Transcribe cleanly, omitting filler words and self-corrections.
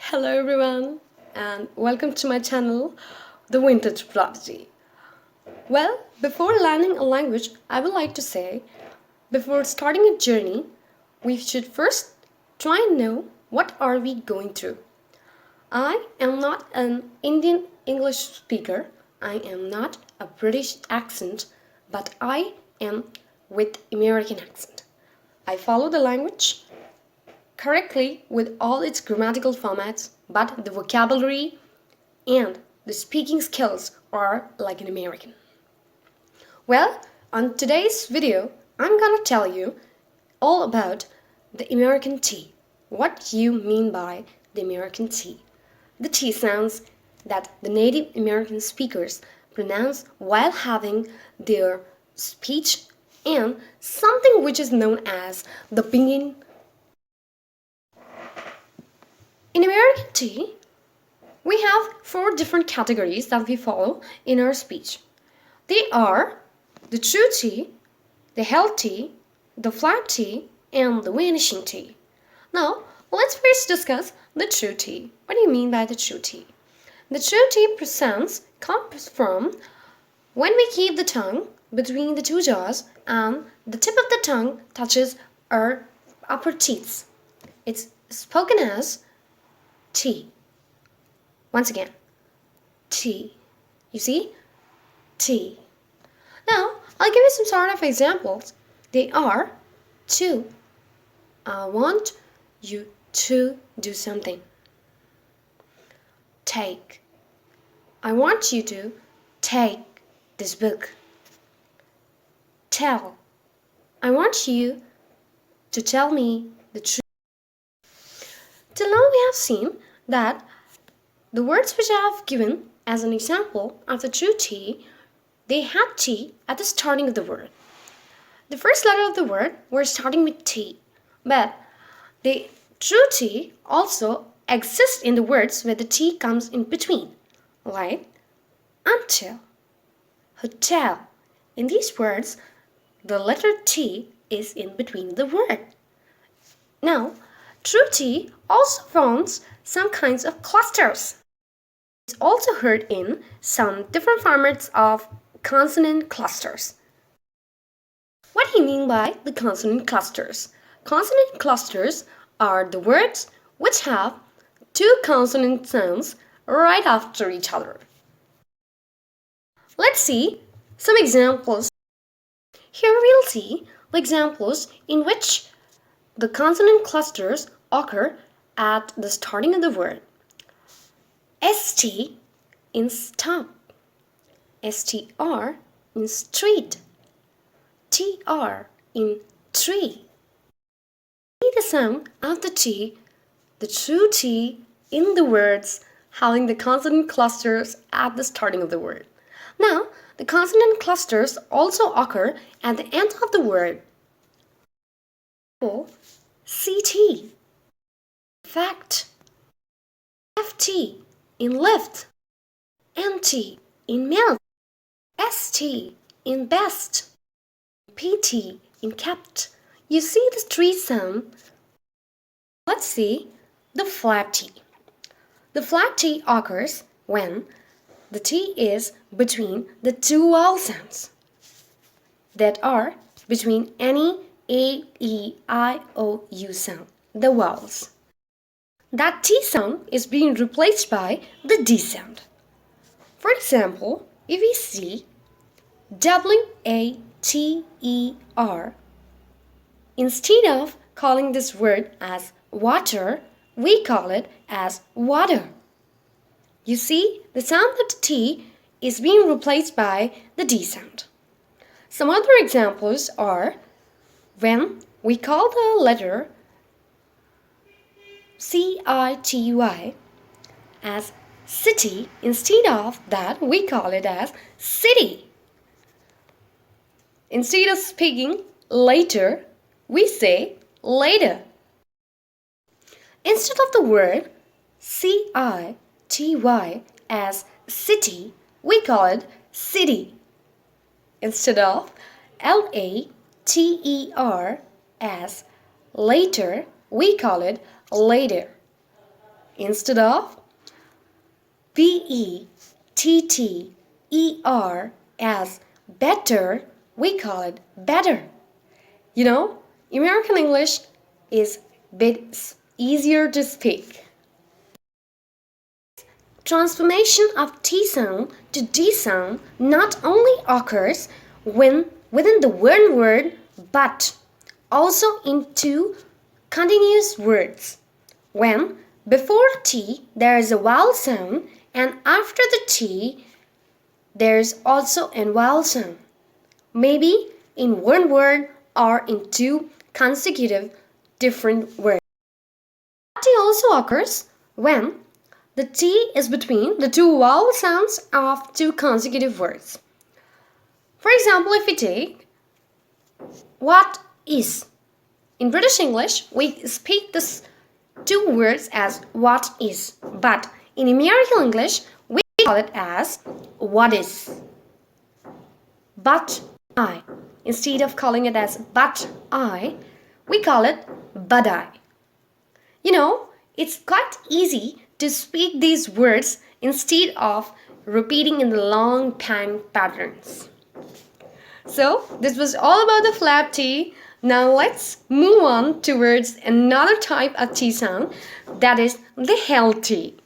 Hello everyone and welcome to my channel, The Vintage Prodigy. Well, before learning a language, I would like to say, before starting a journey, we should first try and know what are we going through. I am not an Indian English speaker, I am not a British accent, but I am with American accent. I follow the language correctly with all its grammatical formats, but the vocabulary and the speaking skills are like an American. Well, on today's video, I'm gonna tell you all about the American T. What you mean by the American T. The T sounds that the Native American speakers pronounce while having their speech and something which is known as the pinging. In American T, we have 4 different categories that we follow in our speech. They are the true T, the Hald-t, the flat T, and the Vanishing-t. Now, let's first discuss the true T. What do you mean by the true T? The true T presence comes from when we keep the tongue between the 2 jaws and the tip of the tongue touches our upper teeth. It's spoken as T. Once again, T. You see? T. Now, I'll give you some sort of examples. They are to. I want you to do something. Take. I want you to take this book. Tell. I want you to tell me the truth. Till now we have seen that the words which I have given as an example of the true T, they had T at the starting of the word. The first letter of the word were starting with T, but the true T also exists in the words where the T comes in between, like until, hotel. In these words, the letter T is in between the word. Now, true T also forms some kinds of clusters. It's also heard in some different formats of consonant clusters. What do you mean by the consonant clusters? Consonant clusters are the words which have 2 consonant sounds right after each other. Let's see some examples. Here we'll see the examples in which the consonant clusters occur at the starting of the word. ST in stop, STR in street, TR in tree. See the sound of the T, the true T in the words having the consonant clusters at the starting of the word. Now, the consonant clusters also occur at the end of the word. CT, fact, FT in lift, MT in milk, ST in best, PT in kept. You see the 3 sound? Let's see the flat T. The flat T occurs when the T is between the 2 vowel sounds that are between any A, E, I, O, U sound, the vowels. That T sound is being replaced by the D sound. For example, if we see WATER, instead of calling this word as water, we call it as water. You see, the sound of the T is being replaced by the D sound. Some other examples are when we call the letter CITY as city, instead of that we call it as city. Instead of speaking later, we say later. Instead of the word CITY as city, we call it city. Instead of LATER as later, we call it later. Instead of better as better, we call it better. You know, American English is a bit easier to speak. Transformation of T sound to D sound not only occurs when within the one word but also in two continuous words. When before T there is a vowel sound and after the T there's also a vowel sound. Maybe in one word or in two consecutive different words. T also occurs when the T is between the two vowel sounds of two consecutive words. For example, if we take what is. In British English, we speak these two words as what is, but in American English, we call it as what is. But I. Instead of calling it as but I, we call it but I. You know, it's quite easy to speak these words instead of repeating in the long time patterns. So, this was all about the flat T. Now let's move on towards another type of T sound, that is the Hald-t.